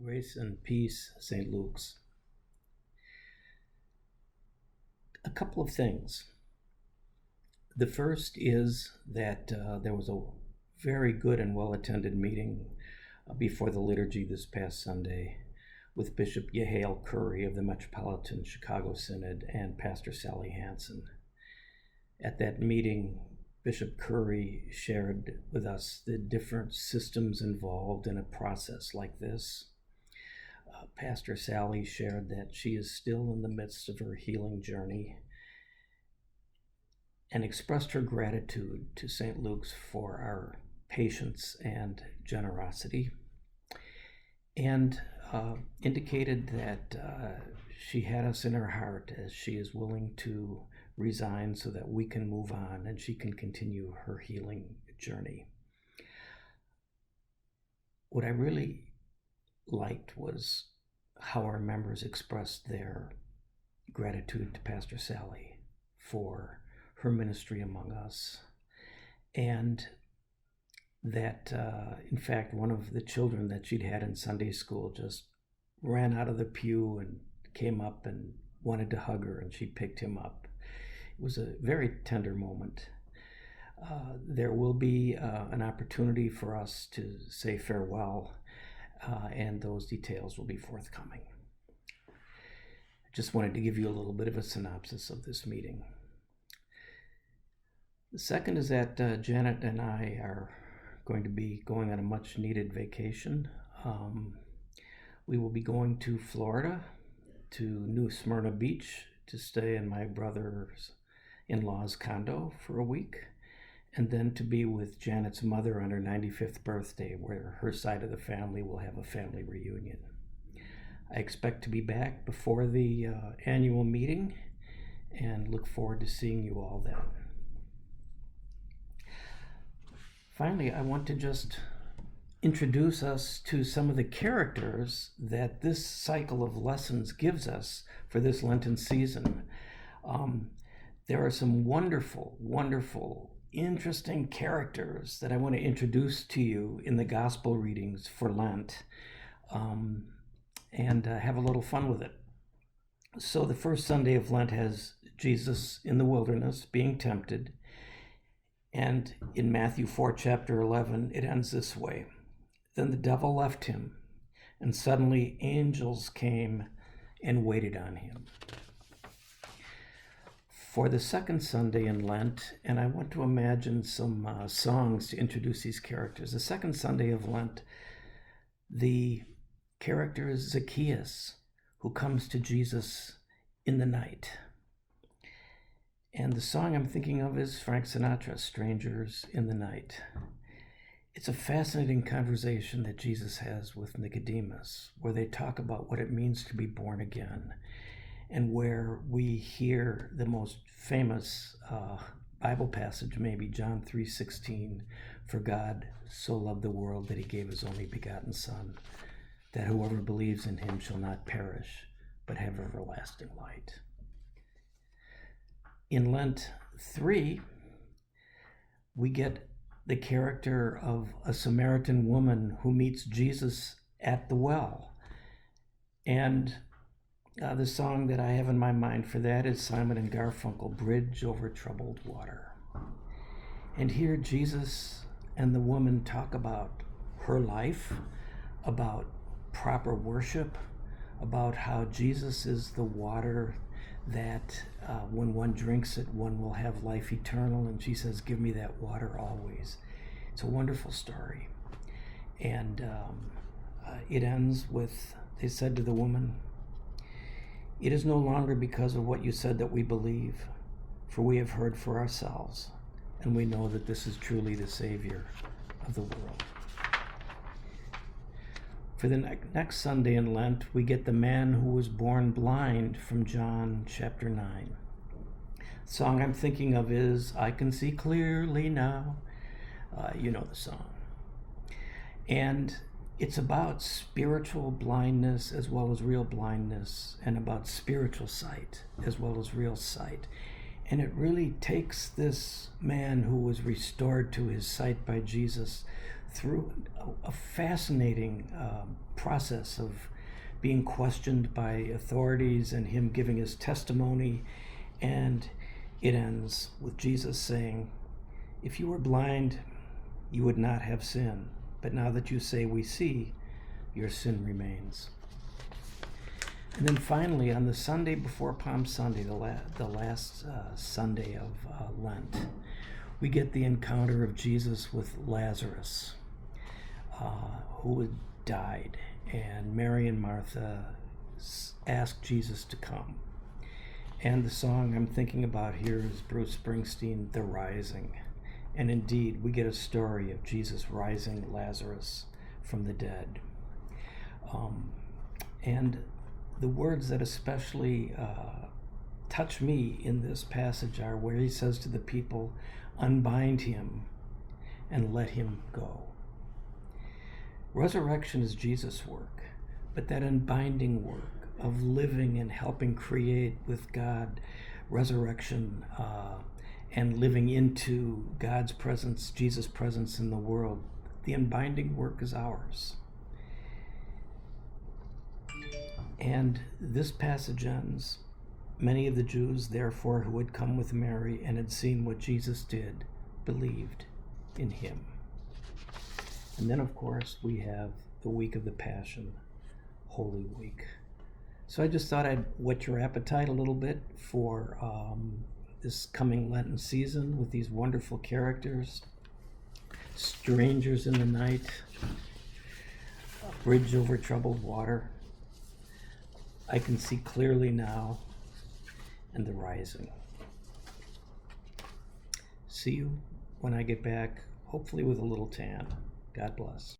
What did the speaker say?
Grace and peace, St. Luke's. A couple of things. The first is that there was a very good and well-attended meeting before the liturgy this past Sunday with Bishop Yehael Curry of the Metropolitan Chicago Synod and Pastor Sally Hansen. At that meeting, Bishop Curry shared with us the different systems involved in a process like this. Pastor Sally shared that she is still in the midst of her healing journey and expressed her gratitude to St. Luke's for our patience and generosity, and indicated that she had us in her heart as she is willing to resign so that we can move on and she can continue her healing journey. What I really liked was how our members expressed their gratitude to Pastor Sally for her ministry among us, and that in fact one of the children that she'd had in Sunday school just ran out of the pew and came up and wanted to hug her, and she picked him up. It was a very tender moment. There will be an opportunity for us to say farewell, and those details will be forthcoming. I just wanted to give you a little bit of a synopsis of this meeting. The second is that Janet and I are going to be going on a much needed vacation. We will be going to Florida, to New Smyrna Beach, to stay in my brother-in-law's condo for a week, and then to be with Janet's mother on her 95th birthday, where her side of the family will have a family reunion. I expect to be back before the annual meeting and look forward to seeing you all then. Finally, I want to just introduce us to some of the characters that this cycle of lessons gives us for this Lenten season. There are some wonderful, interesting characters that I want to introduce to you in the gospel readings for Lent, and have a little fun with it. So the first Sunday of Lent has Jesus in the wilderness being tempted. And in Matthew 4, chapter 11, it ends this way. Then the devil left him, and suddenly angels came and waited on him. For the second Sunday in Lent, and I want to imagine some songs to introduce these characters. The second Sunday of Lent, the character is Zacchaeus, who comes to Jesus in the night. And the song I'm thinking of is Frank Sinatra, Strangers in the Night. It's a fascinating conversation that Jesus has with Nicodemus, where they talk about what it means to be born again, and where we hear the most famous Bible passage, maybe John 3:16, for God so loved the world that he gave his only begotten Son, that whoever believes in him shall not perish, but have everlasting light. In Lent 3, we get the character of a Samaritan woman who meets Jesus at the well. And the song that I have in my mind for that is Simon and Garfunkel, Bridge Over Troubled Water. And here Jesus and the woman talk about her life, about proper worship, about how Jesus is the water that when one drinks it, one will have life eternal. And she says, give me that water always. It's a wonderful story. And it ends with, they said to the woman, it is no longer because of what you said that we believe, for we have heard for ourselves, and we know that this is truly the Savior of the world. For the next Sunday in Lent, we get the man who was born blind from John chapter 9. The song I'm thinking of is, I Can See Clearly Now. You know the song. And it's about spiritual blindness as well as real blindness, and about spiritual sight as well as real sight. And it really takes this man who was restored to his sight by Jesus through a fascinating process of being questioned by authorities and him giving his testimony. And it ends with Jesus saying, "If you were blind, you would not have sin. But now that you say we see, your sin remains." And then finally, on the Sunday before Palm Sunday, the last Sunday of Lent, we get the encounter of Jesus with Lazarus, who had died. And Mary and Martha asked Jesus to come. And the song I'm thinking about here is Bruce Springsteen, "The Rising." And indeed, we get a story of Jesus rising Lazarus from the dead. And the words that especially touch me in this passage are where he says to the people, "Unbind him and let him go." Resurrection is Jesus' work, but that unbinding work of living and helping create with God resurrection and living into God's presence, Jesus' presence in the world, the unbinding work is ours. And this passage ends, "Many of the Jews, therefore, who had come with Mary and had seen what Jesus did, believed in him." And then, of course, we have the week of the Passion, Holy Week. So I just thought I'd whet your appetite a little bit for this coming Lenten season with these wonderful characters. Strangers in the Night, A Bridge Over Troubled Water, I Can See Clearly Now, and The Rising. See you when I get back, hopefully with a little tan. God bless.